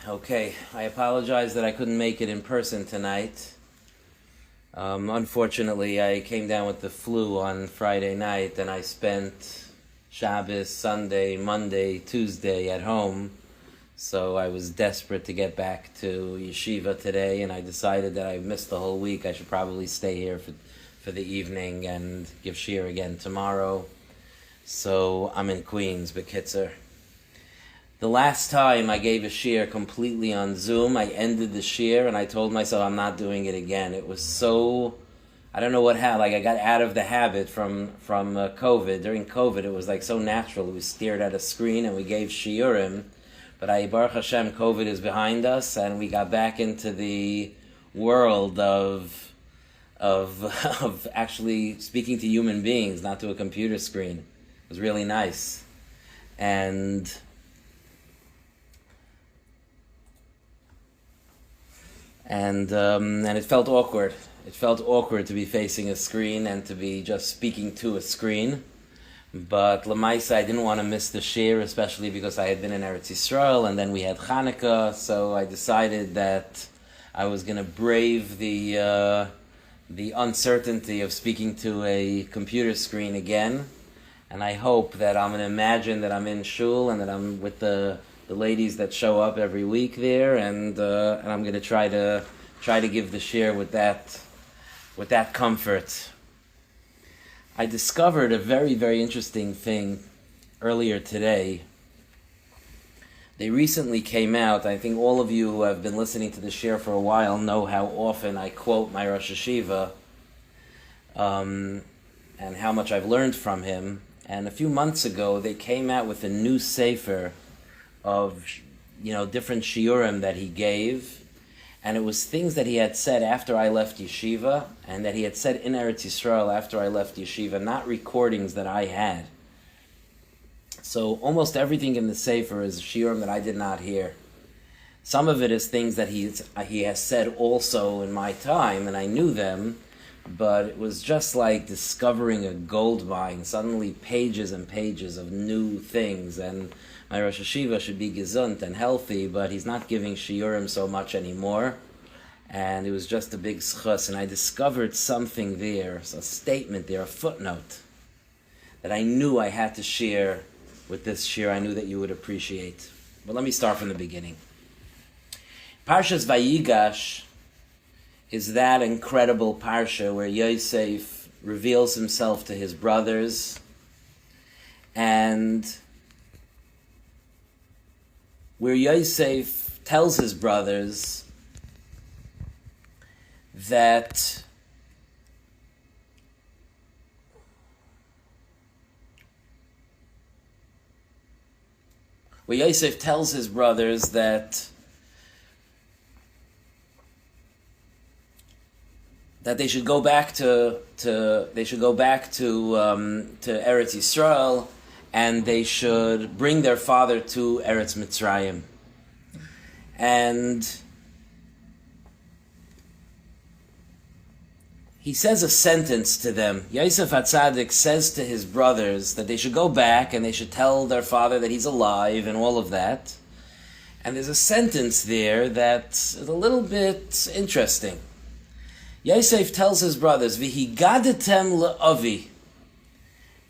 Okay, I apologize that I couldn't make it in person tonight. Unfortunately, I came down with the flu on Friday night and I spent Shabbos, Sunday, Monday, Tuesday at home. So I was desperate to get back to yeshiva today, and I decided that I missed the whole week. I should probably stay here for the evening and give Shuir again tomorrow. So I'm in Queens, Bekitzer. The last time I gave a Shuir completely on Zoom, I ended the Shuir and I told myself I'm not doing it again. It was so, I don't know what happened. Like I got out of the habit from COVID. During COVID, it was like so natural. We stared at a screen and we gave Shiurim. But Baruch Hashem, COVID is behind us, and we got back into the world of actually speaking to human beings, not to a computer screen. It was really nice, and it felt awkward. It felt awkward to be facing a screen and to be just speaking to a screen. But Lamaisa, I didn't want to miss the Shuir, especially because I had been in Eretz Yisrael, and then we had Hanukkah, so I decided that I was going to brave the uncertainty of speaking to a computer screen again. And I hope that I'm going to imagine that I'm in shul and that I'm with the ladies that show up every week there, and I'm going to try to give the Shuir with that comfort. I discovered a very, very interesting thing earlier today. They recently came out. I think all of you who have been listening to the Shuir for a while know how often I quote my Rosh Hashiva and how much I've learned from him. And a few months ago, they came out with a new sefer of, different shiurim that he gave. And it was things that he had said after I left yeshiva, and that he had said in Eretz Yisrael after I left yeshiva, not recordings that I had. So almost everything in the sefer is shiurim that I did not hear. Some of it is things that he has said also in my time, and I knew them, but it was just like discovering a gold mine, suddenly pages and pages of new things. And my Rosh Hashiva should be gesund and healthy, but he's not giving shiurim so much anymore. And it was just a big schus, and I discovered something there, a statement there, a footnote, that I knew I had to share with this Shuir. I knew that you would appreciate. But let me start from the beginning. Parshas Vayigash is that incredible parsha where Yosef reveals himself to his brothers, and where Yosef tells his brothers that they should go back to Eretz Yisrael, and they should bring their father to Eretz Mitzrayim. And he says a sentence to them. Yosef HaTzadik says to his brothers that they should go back and they should tell their father that he's alive and all of that. And there's a sentence there that's a little bit interesting. Yosef tells his brothers, V'higadatem le'avi,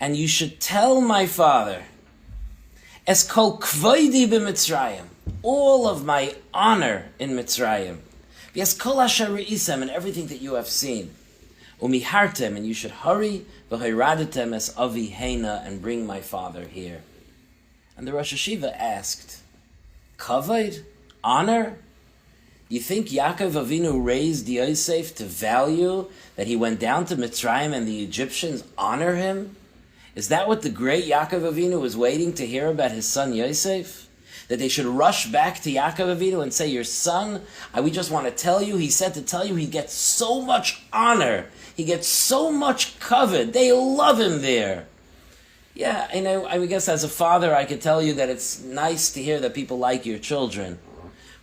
and you should tell my father, Es kol kvoidi b'Mitzrayim, all of my honor in Mitzrayim, V'es kol asher re'isem, and everything that you have seen, Umihartem, and you should hurry, V'hoiradatem es avi heina, and bring my father here. And the Rosh Hashiva asked, Kavod? Honor? You think Yaakov Avinu raised Yosef to value that he went down to Mitzrayim and the Egyptians honor him? Is that what the great Yaakov Avinu was waiting to hear about his son Yosef? That they should rush back to Yaakov Avinu and say, your son, we just want to tell you, he said to tell you, he gets so much honor. He gets so much kavod. They love him there. Yeah, I guess as a father, I could tell you that it's nice to hear that people like your children.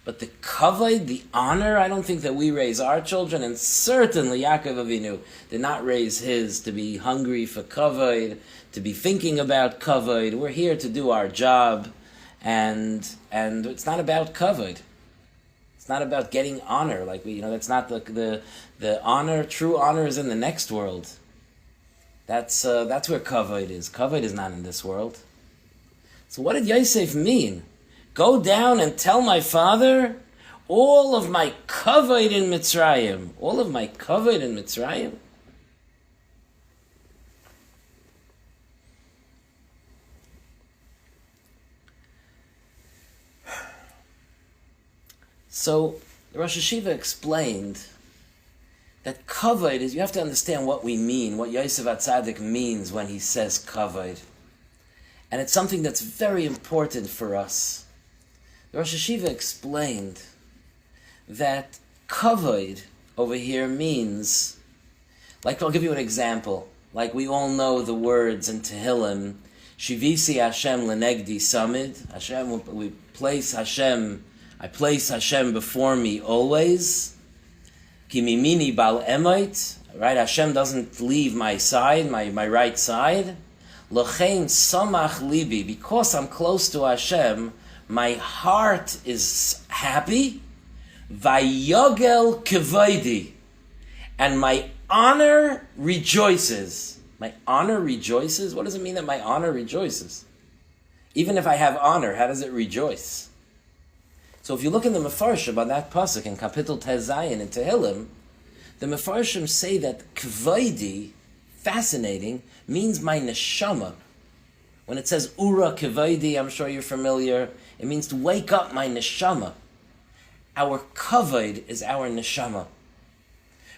But the kavod, the honor, I don't think that we raise our children, and certainly Yaakov Avinu did not raise his to be hungry for kavod, to be thinking about kavod. We're here to do our job, and it's not about kavod. not about getting honor. Like that's not the honor. True honor is in the next world. That's where kavod is. Kavod is not in this world. So what did Yosef mean? Go down and tell my father all of my kavod in Mitzrayim. All of my kavod in Mitzrayim. So the Rosh Hashiva explained that kavod is, you have to understand what we mean, what Yosef HaTzadik means when he says kavod. And it's something that's very important for us. The Rosh Hashiva explained that kavod over here means, like I'll give you an example, like we all know the words in Tehillim, Shivisi Hashem lenegdi samid, Hashem, we place Hashem, I place Hashem before me always. Ki mimini bal emayt, right? Hashem doesn't leave my side, my right side. Lochein samach libi, because I'm close to Hashem, my heart is happy. Vayogel kevodi, and my honor rejoices. My honor rejoices? What does it mean that my honor rejoices? Even if I have honor, how does it rejoice? So if you look in the Mefarshim on that pasuk in Kapitel Tezayin in Tehillim, the Mefarshim say that kevodi, fascinating, means my neshama. When it says ura kevodi, I'm sure you're familiar, it means to wake up my neshama. Our kavod is our neshama.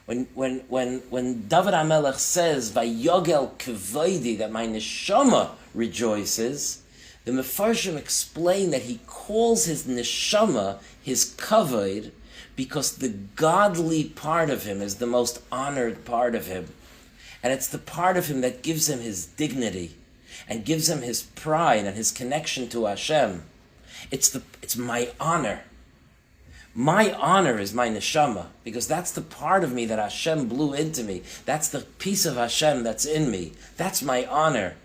When David HaMelech says vayogel kevodi, that my neshama rejoices, the Mefarshim explain that he calls his neshama his kavod because the godly part of him is the most honored part of him. And it's the part of him that gives him his dignity and gives him his pride and his connection to Hashem. It's my honor. My honor is my neshama, because that's the part of me that Hashem blew into me. That's the piece of Hashem that's in me. That's my honor.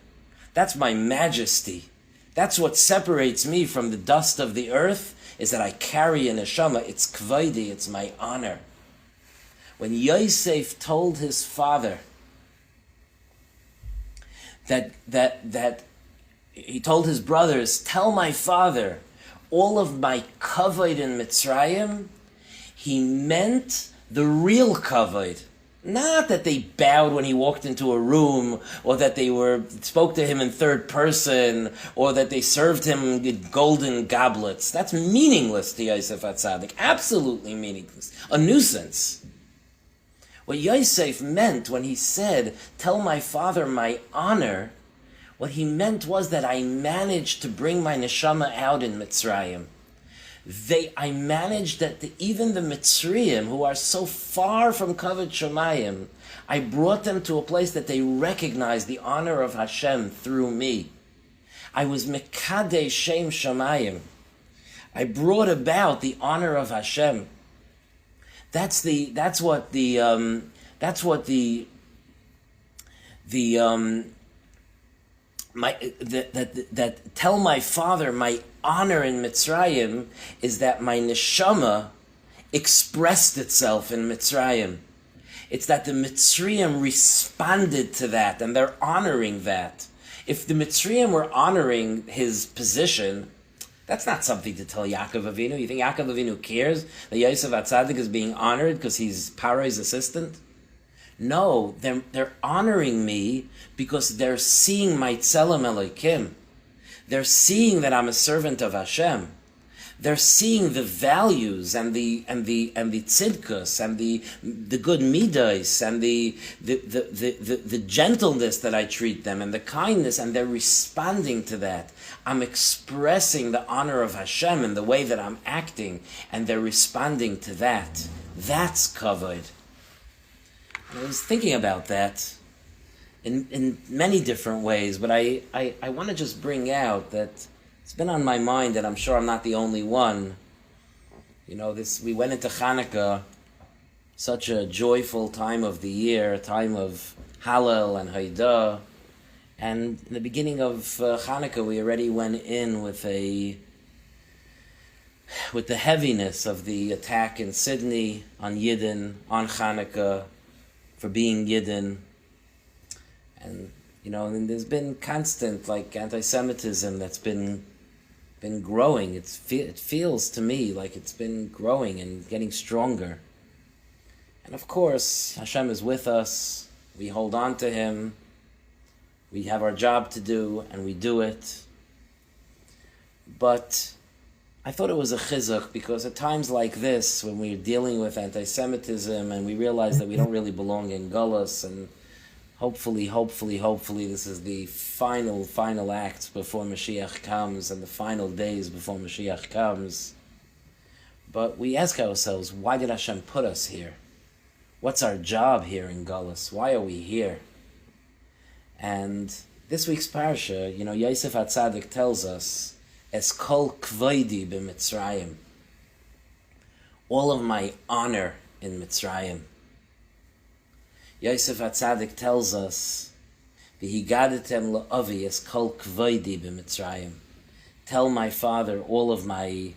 That's my majesty. That's what separates me from the dust of the earth, is that I carry a neshama. It's kvodi, it's my honor. When Yosef told his father that he told his brothers, tell my father all of my kavod in Mitzrayim, he meant the real kavod. Not that they bowed when he walked into a room, or that they spoke to him in third person, or that they served him with golden goblets. That's meaningless to Yosef HaTzadik. Absolutely meaningless. A nuisance. What Yosef meant when he said, tell my father my honor, what he meant was that I managed to bring my neshama out in Mitzrayim. I managed that even the Mitzrayim, who are so far from Kavod Shamayim, I brought them to a place that they recognize the honor of Hashem through me. I was Mekadeh Shem Shamayim. I brought about the honor of Hashem. That tell my father my honor in Mitzrayim is that my neshama expressed itself in Mitzrayim. It's that the Mitzrayim responded to that, and they're honoring that. If the Mitzrayim were honoring his position, that's not something to tell Yaakov Avinu. You think Yaakov Avinu cares that Yosef HaTzadik is being honored because he's Paro's assistant? No, they're honoring me because they're seeing my tzelem Elokim. They're seeing that I'm a servant of Hashem. They're seeing the values and the tzidkus and the good midas and the gentleness that I treat them and the kindness, and they're responding to that. I'm expressing the honor of Hashem in the way that I'm acting, and they're responding to that. That's kavod. I was thinking about that in many different ways, but I want to just bring out that it's been on my mind, and I'm sure I'm not the only one. We went into Hanukkah, such a joyful time of the year, a time of Hallel and Haidah, and in the beginning of Hanukkah we already went in with a with the heaviness of the attack in Sydney on Yidden, on Hanukkah, for being Yidden. And, and there's been constant, anti-Semitism that's been growing. It feels to me like it's been growing and getting stronger. And of course, Hashem is with us. We hold on to Him. We have our job to do, and we do it. But I thought it was a chizuk, because at times like this, when we're dealing with anti-Semitism and we realize that we don't really belong in Gullus, and hopefully this is the final act before Mashiach comes, and the final days before Mashiach comes. But we ask ourselves, why did Hashem put us here? What's our job here in Gullus? Why are we here? And this week's parsha, Yosef HaTzadik tells us, Es kol kvoidi b'Mitzrayim. All of my honor in Mitzrayim. Yosef HaTzadik tells us, V'higadatem la'avi es kol kvoidi b'Mitzrayim. Tell my father all of my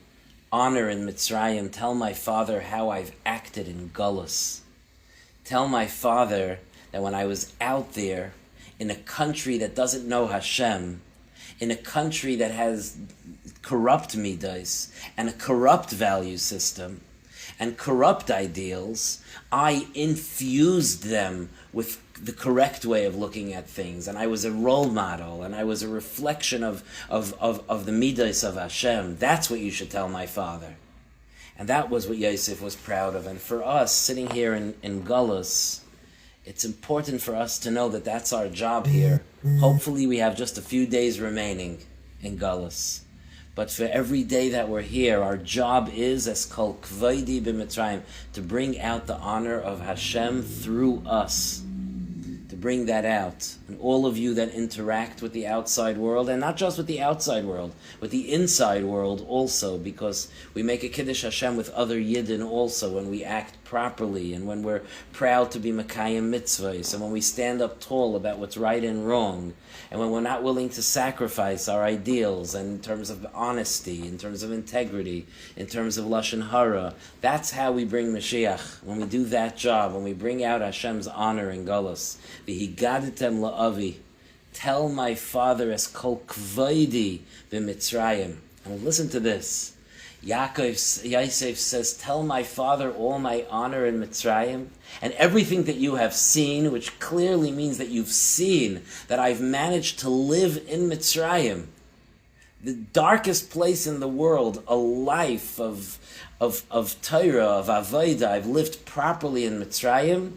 honor in Mitzrayim. Tell my father how I've acted in Gullus. Tell my father that when I was out there in a country that doesn't know Hashem, in a country that has corrupt midas and a corrupt value system and corrupt ideals, I infused them with the correct way of looking at things, and I was a role model, and I was a reflection of the midas of Hashem. That's what you should tell my father. And that was what Yosef was proud of. And for us, sitting here in Gullus, it's important for us to know that that's our job here. Hopefully we have just a few days remaining in Gullus. But for every day that we're here, our job is, as kol kvoidi b'Mitzrayim, to bring out the honor of Hashem through us. To bring that out. And all of you that interact with the outside world, and not just with the outside world, with the inside world also, because we make a Kiddush Hashem with other Yidden also when we act properly, and when we're proud to be Mekayim mitzvahs, and when we stand up tall about what's right and wrong, and when we're not willing to sacrifice our ideals, and in terms of honesty, in terms of integrity, in terms of Lashon Hara. That's how we bring Mashiach. When we do that job, when we bring out Hashem's honor in Gullus. V'higadatem la'avi. Tell my father es kol kvoidi b'Mitzrayim. And listen to this. Yosef says, tell my father all my honor in Mitzrayim, and everything that you have seen, which clearly means that you've seen that I've managed to live in Mitzrayim, the darkest place in the world, a life of Torah, of Avodah. I've lived properly in Mitzrayim.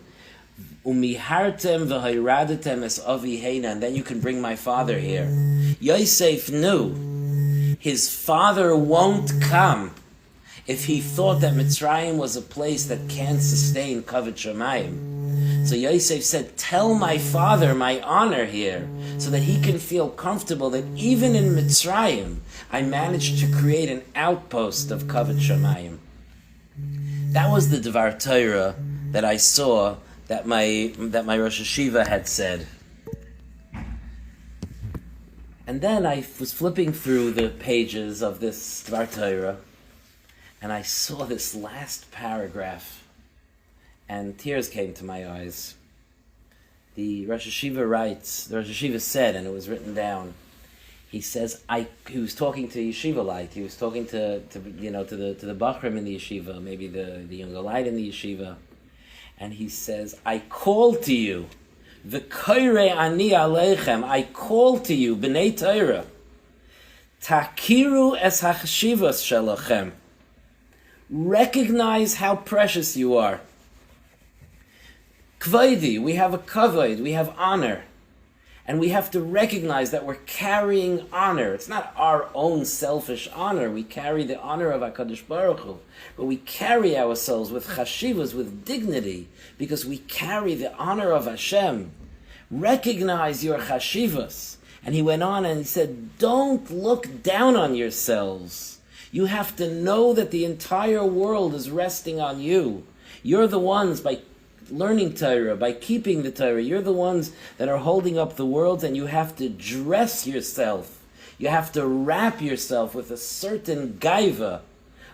Umihartem v'hayradatem es avi heina, and then you can bring my father here. Yosef knew his father won't come if he thought that Mitzrayim was a place that can't sustain Kavod Shamayim. So Yosef said, tell my father my honor here, so that he can feel comfortable that even in Mitzrayim, I managed to create an outpost of Kavod Shamayim. That was the Dvar Torah that I saw that my Rosh Hashiva had said. And then I was flipping through the pages of this Dvar Torah, and I saw this last paragraph, and tears came to my eyes. The Rosh Hashiva writes, the Rosh Hashiva said, and it was written down, he says, he was talking to Yeshiva-lite, he was talking to the Bachrim in the Yeshiva, maybe the younger light in the Yeshiva, and he says, I call to you, V'koire ani aleichem, I call to you, b'nei Torah, takiru es hachshivas shelachem, recognize how precious you are. Kvoidi, we have a kavod, we have honor, and we have to recognize that we're carrying honor. It's not our own selfish honor. We carry the honor of HaKadosh Baruch Hu, but we carry ourselves with chashivas, with dignity, because we carry the honor of Hashem. Recognize your chashivas. And he went on and he said, don't look down on yourselves. You have to know that the entire world is resting on you. You're the ones, by learning Torah, by keeping the Torah, you're the ones that are holding up the world, and you have to dress yourself. You have to wrap yourself with a certain gaiva,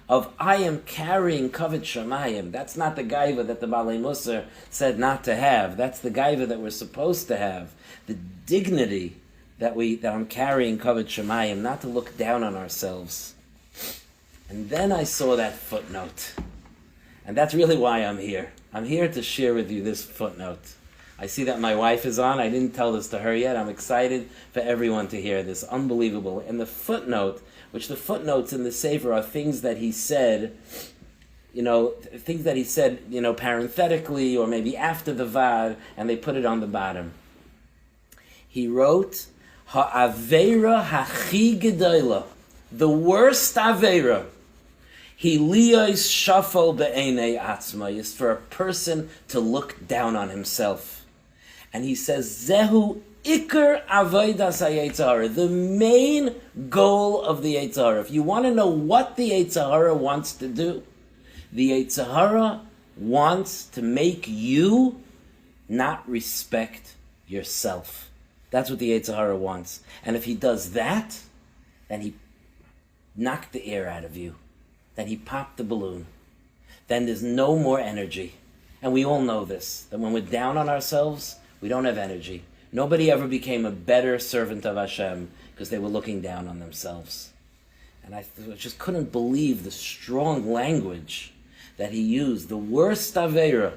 of I am carrying kavod shamayim. That's not the gaiva that the Balei Musar said not to have. That's the gaiva that we're supposed to have. The dignity that I'm carrying kavod shamayim, not to look down on ourselves. And then I saw that footnote. And that's really why I'm here. I'm here to share with you this footnote. I see that my wife is on. I didn't tell this to her yet. I'm excited for everyone to hear this. Unbelievable. And the footnote, which the footnotes in the Sefer are things that he said, parenthetically or maybe after the Vad, and they put it on the bottom. He wrote, Ha'aveira hachi gedola, the worst Aveira, he liyos shafal be'enei atzma, is for a person to look down on himself. And he says, Zehu ikar avodas ha'yetzer hara, the main goal of the Yetzer Hara. If you want to know what the Yetzer Hara wants to do, the Yetzer Hara wants to make you not respect yourself. That's what the Yetzer Hara wants. And if he does that, then he knocked the air out of you. Then he popped the balloon. Then there's no more energy. And we all know this, that when we're down on ourselves, we don't have energy. Nobody ever became a better servant of Hashem because they were looking down on themselves. And I just couldn't believe the strong language that he used. The worst Aveira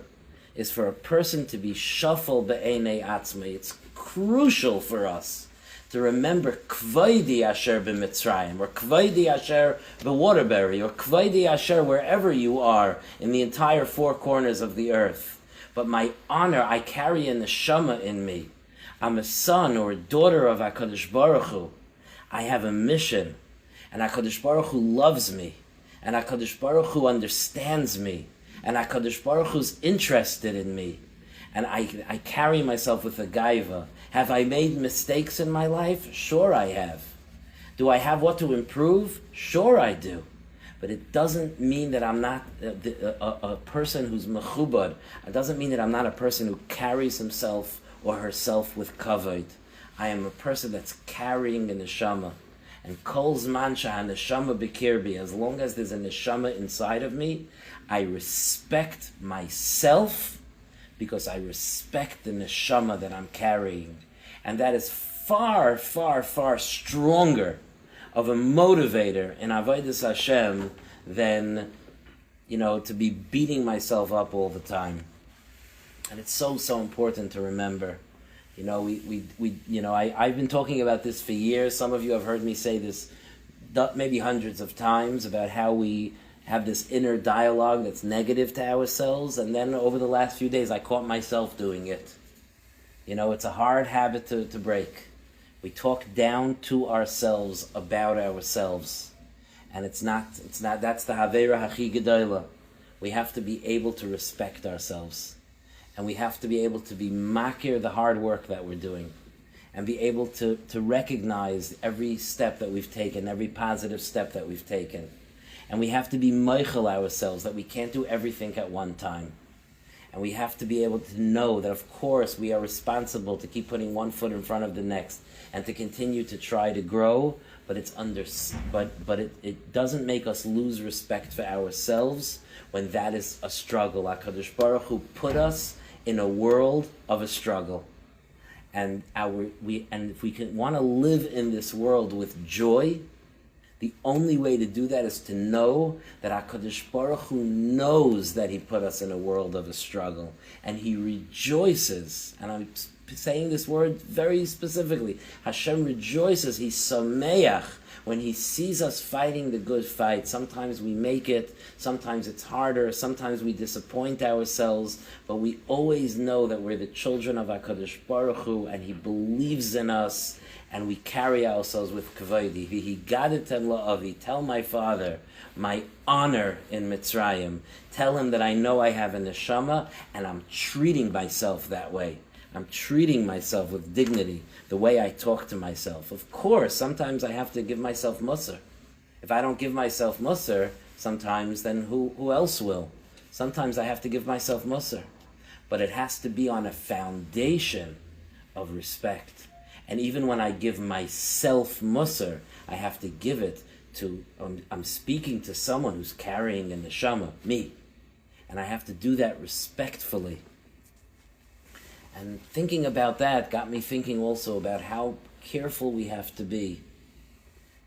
is for a person to be shafal be'enei atzma. It's crucial for us to remember Kvaidi Asher b'Mitzrayim, or Kvaidi Asher b'Waterbury, or Kvaidi Asher wherever you are in the entire four corners of the earth. But my honor, I carry a neshama in me. I'm a son or a daughter of HaKadosh Baruch Hu. I have a mission, and HaKadosh Baruch Hu loves me, and HaKadosh Baruch Hu understands me, and HaKadosh Baruch Hu's interested in me, and I carry myself with a gaiva. Have I made mistakes in my life? Sure I have. Do I have what to improve? Sure I do. But it doesn't mean that I'm not a person who's mechubad. It doesn't mean that I'm not a person who carries himself or herself with kavod. I am a person that's carrying a neshama. And kol zman sheha neshama b'kirbi, as long as there's a neshama inside of me, I respect myself because I respect the neshama that I'm carrying. And that is far, far, far stronger of a motivator in Avodas Hashem than, to be beating myself up all the time. And it's so, so important to remember. I've been talking about this for years. Some of you have heard me say this maybe hundreds of times about how we have this inner dialogue that's negative to ourselves. And then over the last few days, I caught myself doing it. It's a hard habit to break. We talk down to ourselves about ourselves. And that's the Haveira Hachi Gedola. We have to be able to respect ourselves. And we have to be able to be makir the hard work that we're doing. And be able to recognize every step that we've taken, every positive step that we've taken. And we have to be meichel ourselves that we can't do everything at one time. And we have to be able to know that, of course, we are responsible to keep putting one foot in front of the next and to continue to try to grow, but it doesn't make us lose respect for ourselves when that is a struggle. HaKadosh Baruch Hu put us in a world of a struggle. And if we want to live in this world with joy, the only way to do that is to know that HaKadosh Baruch Hu knows that He put us in a world of a struggle. And He rejoices, and I'm saying this word very specifically, Hashem rejoices, He's sameach, when He sees us fighting the good fight. Sometimes we make it, sometimes it's harder, sometimes we disappoint ourselves, but we always know that we're the children of HaKadosh Baruch Hu, and He believes in us, and we carry ourselves with kavod. V'higadetem la'avi, tell my father my honor in Mitzrayim. Tell him that I know I have a neshama, and I'm treating myself that way. I'm treating myself with dignity, the way I talk to myself. Of course, sometimes I have to give myself musar. If I don't give myself musar, sometimes, then who else will? Sometimes I have to give myself musar. But it has to be on a foundation of respect. And even when I give myself musar, I have to give it I'm speaking to someone who's carrying a neshama, me, and I have to do that respectfully. And thinking about that got me thinking also about how careful we have to be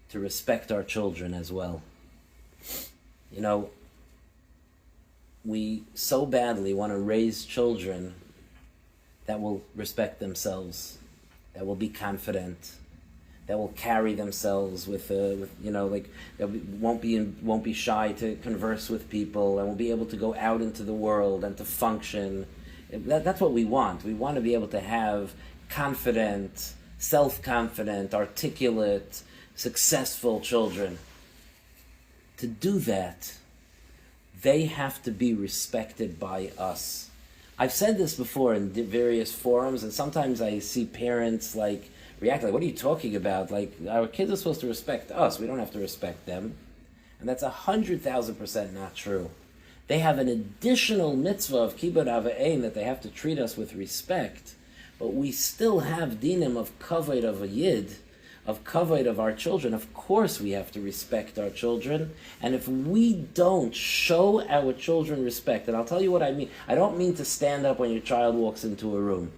to respect our children as well. You know, we so badly want to raise children that will respect themselves, that will be confident, that will carry themselves with like that won't be shy to converse with people, and will be able to go out into the world and to function. That's what we want. We want to be able to have confident, self-confident, articulate, successful children. To do that, they have to be respected by us. I've said this before in various forums, and sometimes I see parents react like, what are you talking about? Like, our kids are supposed to respect us. We don't have to respect them. And that's 100,000% not true. They have an additional mitzvah of kibbud ava'im that they have to treat us with respect, but we still have dinim of kavod of a yid, of kavod of our children. Of course we have to respect our children, and if we don't show our children respect, and I'll tell you what I mean. I don't mean to stand up when your child walks into a room.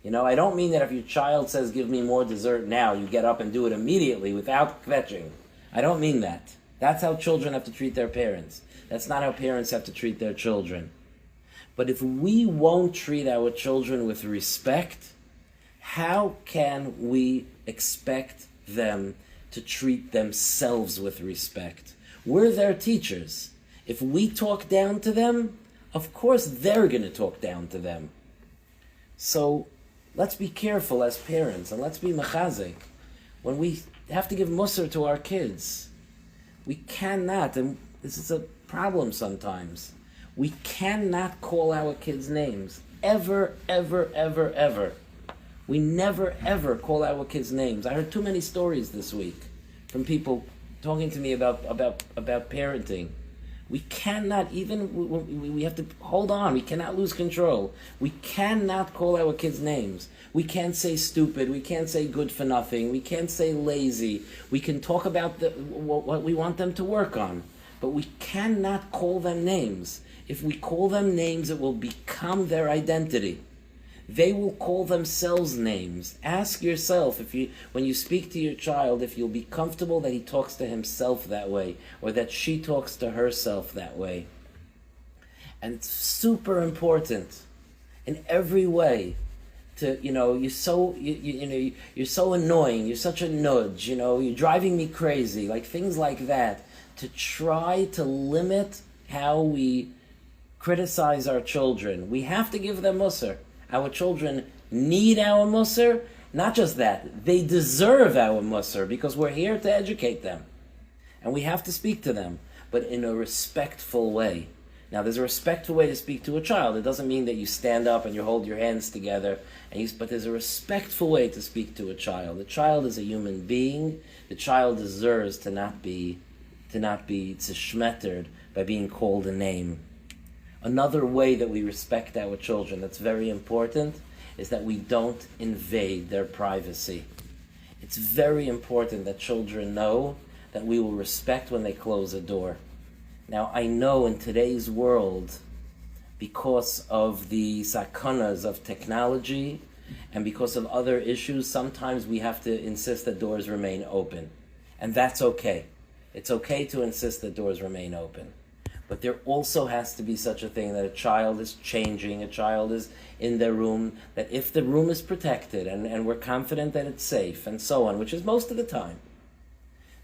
I don't mean that if your child says, give me more dessert now, you get up and do it immediately without kvetching. I don't mean that. That's how children have to treat their parents. That's not how parents have to treat their children. But if we won't treat our children with respect, how can we expect them to treat themselves with respect? We're their teachers. If we talk down to them, of course they're going to talk down to them. So let's be careful as parents, and let's be mechazik. When we have to give musar to our kids, we cannot, and this is a problem sometimes, we cannot call our kids names. Ever, ever, ever, ever. We never, ever call our kids names. I heard too many stories this week from people talking to me about parenting. We cannot we have to hold on. We cannot lose control. We cannot call our kids names. We can't say stupid. We can't say good for nothing. We can't say lazy. We can talk about what we want them to work on, but we cannot call them names. If we call them names, it will become their identity. They will call themselves names. Ask yourself, when you speak to your child, if you'll be comfortable that he talks to himself that way, or that she talks to herself that way. And it's super important in every way. You're so annoying. You're such a nudge. You're driving me crazy. Like things like that. To try to limit how we criticize our children. We have to give them musar. Our children need our musar. Not just that, they deserve our musar, because we're here to educate them. And we have to speak to them, but in a respectful way. Now, there's a respectful way to speak to a child. It doesn't mean that you stand up and you hold your hands together, but there's a respectful way to speak to a child. The child is a human being. The child deserves to not be zeshmettered by being called a name. Another way that we respect our children that's very important is that we don't invade their privacy. It's very important that children know that we will respect when they close a door. Now, I know in today's world, because of the sakanas of technology and because of other issues, sometimes we have to insist that doors remain open. And that's okay. It's okay to insist that doors remain open. But there also has to be such a thing that a child is changing, a child is in their room, that if the room is protected and we're confident that it's safe and so on, which is most of the time,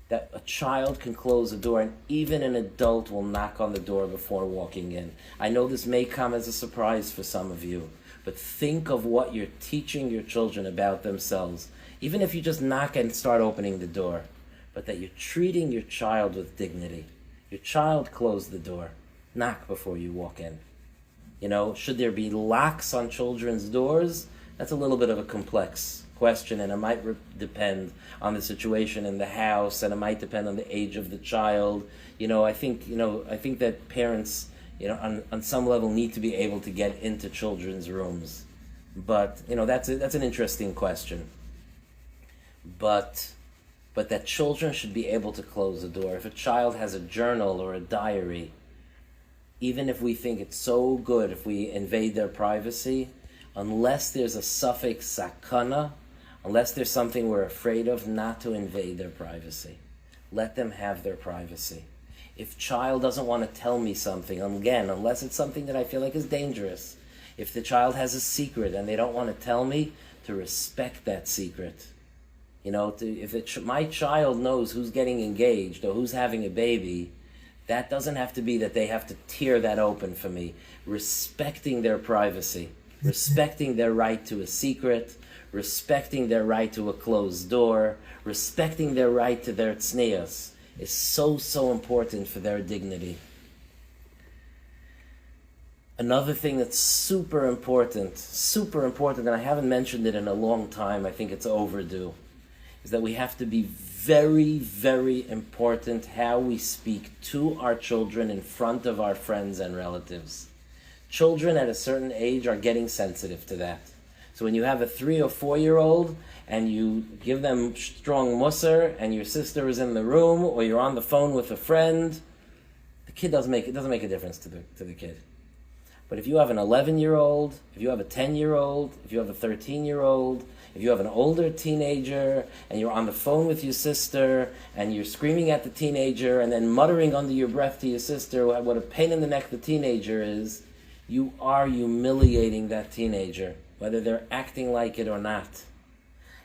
that a child can close a door, and even an adult will knock on the door before walking in. I know this may come as a surprise for some of you, but think of what you're teaching your children about themselves, even if you just knock and start opening the door, but that you're treating your child with dignity. Your child closed the door. Knock before you walk in. Should there be locks on children's doors? That's a little bit of a complex question, and it might depend on the situation in the house, and it might depend on the age of the child. I think that parents, on some level, need to be able to get into children's rooms. But that's an interesting question. But but that children should be able to close the door. If a child has a journal or a diary, even if we think it's so good if we invade their privacy, unless there's a suffix sakana, unless there's something we're afraid of, not to invade their privacy. Let them have their privacy. If child doesn't want to tell me something, again, unless it's something that I feel like is dangerous, if the child has a secret and they don't want to tell me, to respect that secret. If my child knows who's getting engaged or who's having a baby, that doesn't have to be that they have to tear that open for me. Respecting their privacy, respecting their right to a secret, respecting their right to a closed door, respecting their right to their tznius is so important for their dignity. Another thing that's super important, and I haven't mentioned it in a long time, I think it's overdue, is that we have to be very, very important how we speak to our children in front of our friends and relatives. Children at a certain age are getting sensitive to that. So when you have a 3 or 4-year-old and you give them strong musar and your sister is in the room or you're on the phone with a friend, the kid doesn't make a difference to the kid. But if you have an 11-year-old, if you have a 10-year-old, if you have a 13-year-old, if you have an older teenager and you're on the phone with your sister and you're screaming at the teenager and then muttering under your breath to your sister what a pain in the neck the teenager is, you are humiliating that teenager, whether they're acting like it or not.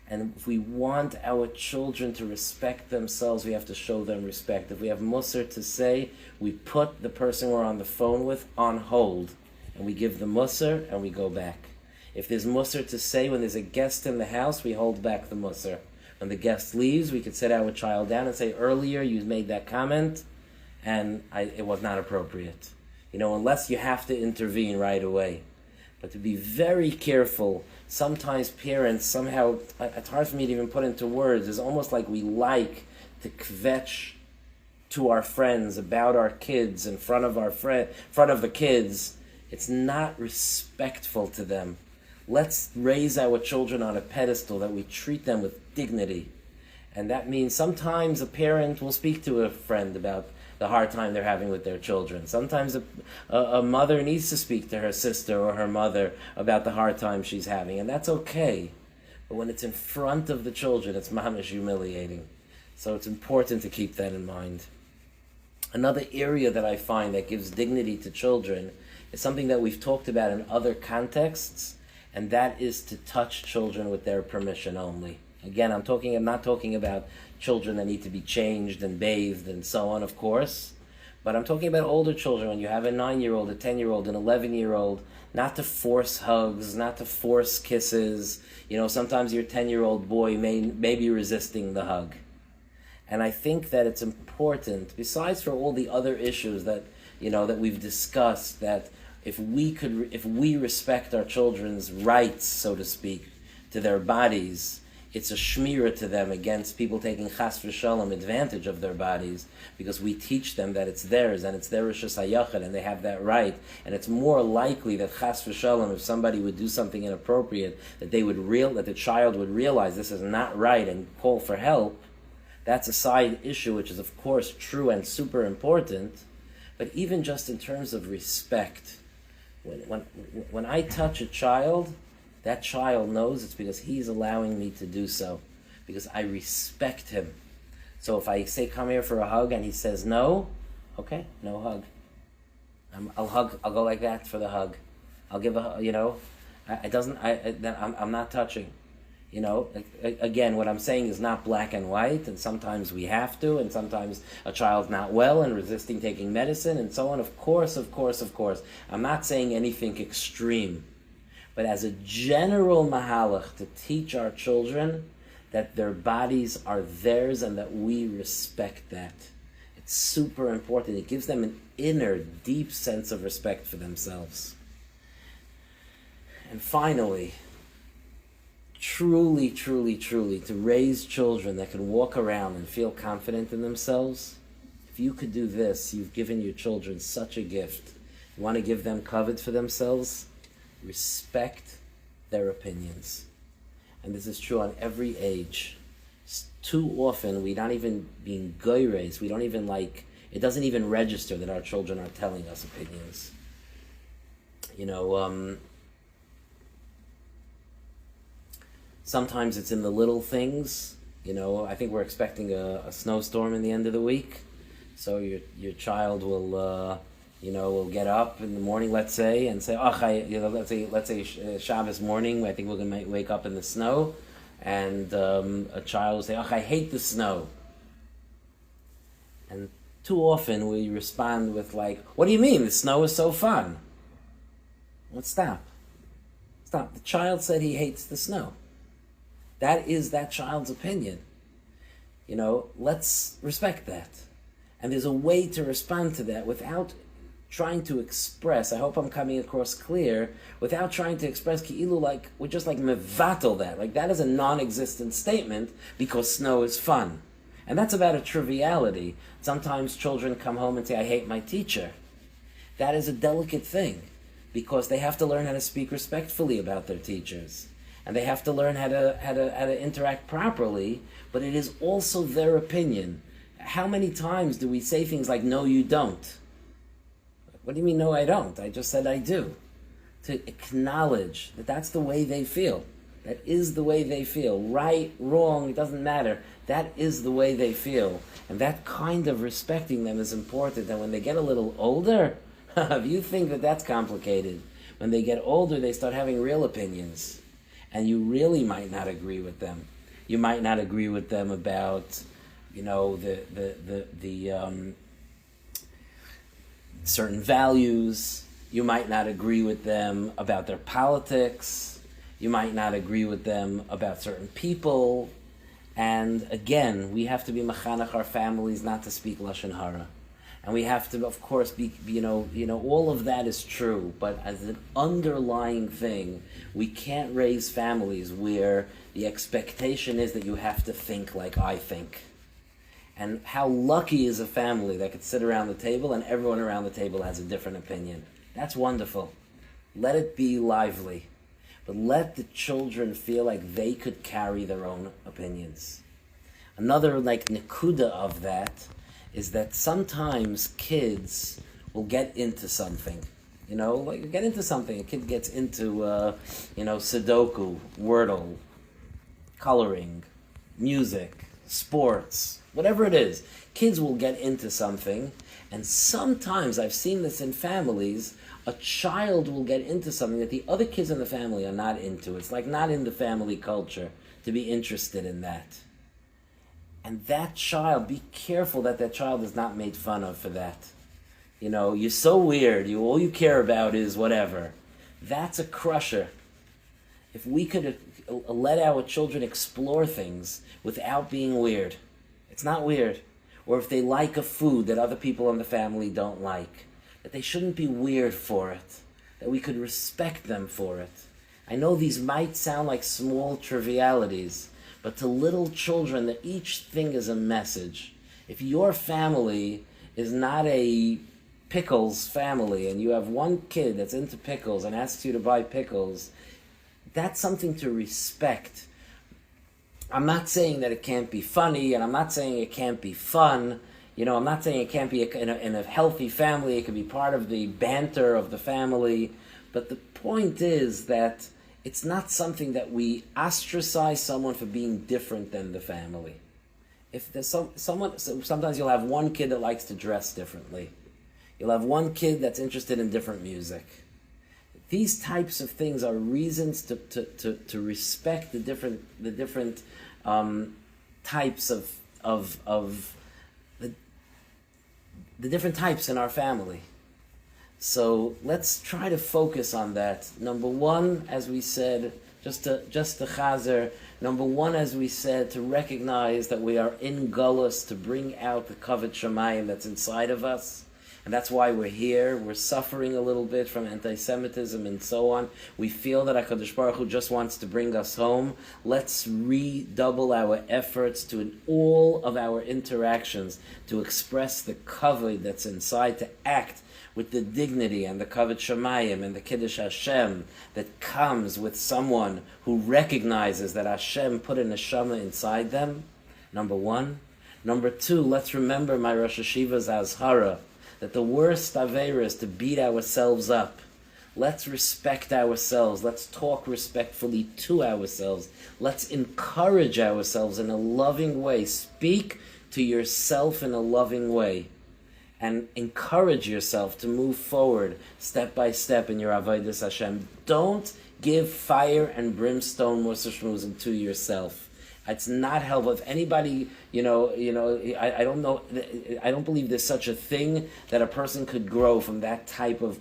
And if we want our children to respect themselves, we have to show them respect. If we have musar to say, we put the person we're on the phone with on hold, and we give the musar and we go back. If there's musar to say when there's a guest in the house, we hold back the musar. When the guest leaves, we could sit our child down and say, earlier you made that comment and it was not appropriate. Unless you have to intervene right away. But to be very careful, sometimes parents, somehow, it's hard for me to even put into words, it's almost like we like to kvetch to our friends about our kids in front of the kids. It's not respectful to them. Let's raise our children on a pedestal that we treat them with dignity. And that means sometimes a parent will speak to a friend about the hard time they're having with their children. Sometimes a mother needs to speak to her sister or her mother about the hard time she's having, and that's okay. But when it's in front of the children, it's mamish humiliating. So it's important to keep that in mind. Another area that I find that gives dignity to children is something that we've talked about in other contexts, and that is to touch children with their permission only. Again, I'm not talking about children that need to be changed and bathed and so on, of course, but I'm talking about older children. When you have a 9-year-old, a 10-year-old, an 11-year-old, not to force hugs, not to force kisses. Sometimes your 10-year-old boy may be resisting the hug. And I think that it's important, besides for all the other issues that we've discussed, that if we respect our children's rights, so to speak, to their bodies, it's a shmira to them against people taking chas v'shalom advantage of their bodies, because we teach them that it's theirs and it's their rishus hayachid and they have that right. And it's more likely that chas v'shalom, if somebody would do something inappropriate, that the child would realize this is not right and call for help. That's a side issue, which is of course true and super important. But even just in terms of respect, when I touch a child, that child knows it's because he's allowing me to do so, because I respect him. So if I say, come here for a hug, and he says no, okay, no hug. I'll go like that for the hug. I'll give I'm not touching. Again, what I'm saying is not black and white, and sometimes we have to, and sometimes a child's not well and resisting taking medicine, and so on. Of course. I'm not saying anything extreme. But as a general mahalach, to teach our children that their bodies are theirs and that we respect that. It's super important. It gives them an inner, deep sense of respect for themselves. And finally, truly, to raise children that can walk around and feel confident in themselves, if you could do this, you've given your children such a gift. You want to give them kavod for themselves? Respect their opinions. And this is true on every age. Too often we not even being goyres, we don't even like, it doesn't even register that our children are telling us opinions. Sometimes it's in the little things. I think we're expecting a snowstorm in the end of the week, so your child will will get up in the morning, let's say, and say, let's say Shabbos morning, I think we're going to wake up in the snow, and a child will say, I hate the snow. And too often we respond with what do you mean? The snow is so fun. Well, stop. The child said he hates the snow. That is that child's opinion. Let's respect that. And there's a way to respond to that without trying to express, I hope I'm coming across clear, without trying to express ki'ilu we're just mevatel that. That is a non-existent statement because snow is fun. And that's about a triviality. Sometimes children come home and say, I hate my teacher. That is a delicate thing because they have to learn how to speak respectfully about their teachers. And they have to learn how to interact properly, but it is also their opinion. How many times do we say things like, no, you don't? What do you mean, no, I don't? I just said I do. To acknowledge that that's the way they feel. That is the way they feel. Right, wrong, it doesn't matter. That is the way they feel. And that kind of respecting them is important. And when they get a little older, if you think that that's complicated, when they get older, they start having real opinions. And you really might not agree with them. You might not agree with them about, the certain values. You might not agree with them about their politics. You might not agree with them about certain people. And again, we have to be machanach our families not to speak lashon hara. And we have to, of course, be all of that is true, but as an underlying thing, we can't raise families where the expectation is that you have to think like I think. And how lucky is a family that could sit around the table and everyone around the table has a different opinion. That's wonderful. Let it be lively. But let the children feel like they could carry their own opinions. Another nekuda of that is that sometimes kids will get into something. Get into something. A kid gets into, Sudoku, Wordle, coloring, music, sports, whatever it is. Kids will get into something, and sometimes, I've seen this in families, a child will get into something that the other kids in the family are not into. It's not in the family culture to be interested in that. And that child, be careful that child is not made fun of for that. You're so weird, all you care about is whatever. That's a crusher. If we could let our children explore things without being weird, it's not weird. Or if they like a food that other people in the family don't like, that they shouldn't be weird for it, that we could respect them for it. I know these might sound like small trivialities, but to little children, that each thing is a message. If your family is not a pickles family, and you have one kid that's into pickles and asks you to buy pickles, that's something to respect. I'm not saying that it can't be funny, and I'm not saying it can't be fun. I'm not saying it can't be in a healthy family. It can be part of the banter of the family. But the point is that it's not something that we ostracize someone for being different than the family. If there's sometimes you'll have one kid that likes to dress differently. You'll have one kid that's interested in different music. These types of things are reasons to respect the different types of the different types in our family. So let's try to focus on that. Number one, as we said, just to chazer. Number one, as we said, to recognize that we are in Gullus, to bring out the kavod shamayim that's inside of us. And that's why we're here. We're suffering a little bit from anti-Semitism and so on. We feel that HaKadosh Baruch Hu just wants to bring us home. Let's redouble our efforts to, in all of our interactions, to express the kavod that's inside, to act with the dignity and the kavod shamayim and the kiddush Hashem that comes with someone who recognizes that Hashem put a neshama inside them. number one. Number two, let's remember my Rosh Hashiva's Azhara, that the worst Aveira is to beat ourselves up. Let's respect ourselves. Let's talk respectfully to ourselves. Let's encourage ourselves in a loving way. Speak to yourself in a loving way. And encourage yourself to move forward step by step in your Avodas Hashem. Don't give fire and brimstone Mussar Shmuzim to yourself. It's not helpful. If anybody, I don't know, I don't believe there's such a thing that a person could grow from that type of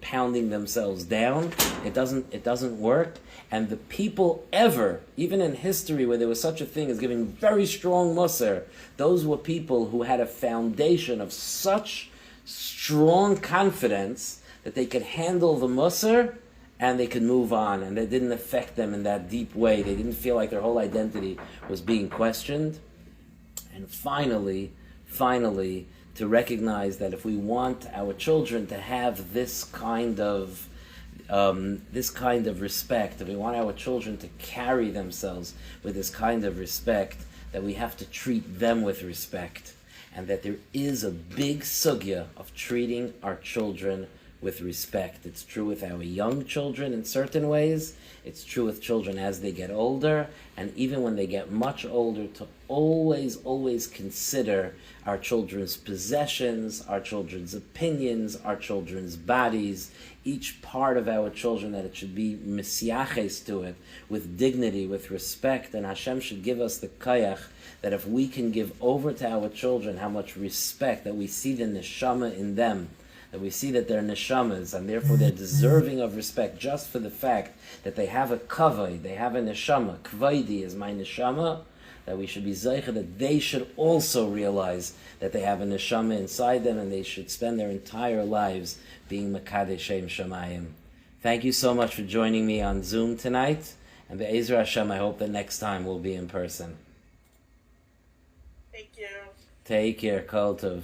pounding themselves down. It doesn't work. And the people ever, even in history where there was such a thing as giving very strong Musar, those were people who had a foundation of such strong confidence that they could handle the Musar and they could move on, and it didn't affect them in that deep way. They didn't feel like their whole identity was being questioned. And finally, to recognize that if we want our children to have this kind of respect, if we want our children to carry themselves with this kind of respect, that we have to treat them with respect, and that there is a big sugya of treating our children with respect. It's true with our young children in certain ways. It's true with children as they get older, and even when they get much older, to always consider our children's possessions, our children's opinions, our children's bodies, each part of our children, that it should be misyaches to it, with dignity, with respect, and Hashem should give us the kayach that if we can give over to our children how much respect, that we see the neshama in them, that we see that they're neshamas, and therefore they're deserving of respect just for the fact that they have a kavod, they have a neshama. Kvaidi is my neshama, that we should be zeicha, that they should also realize that they have a neshama inside them, and they should spend their entire lives being Mekadesh Shem Shamayim. Thank you so much for joining me on Zoom tonight, and Be'ezra Hashem, I hope that next time we'll be in person. Thank you. Take care, Kol Tov.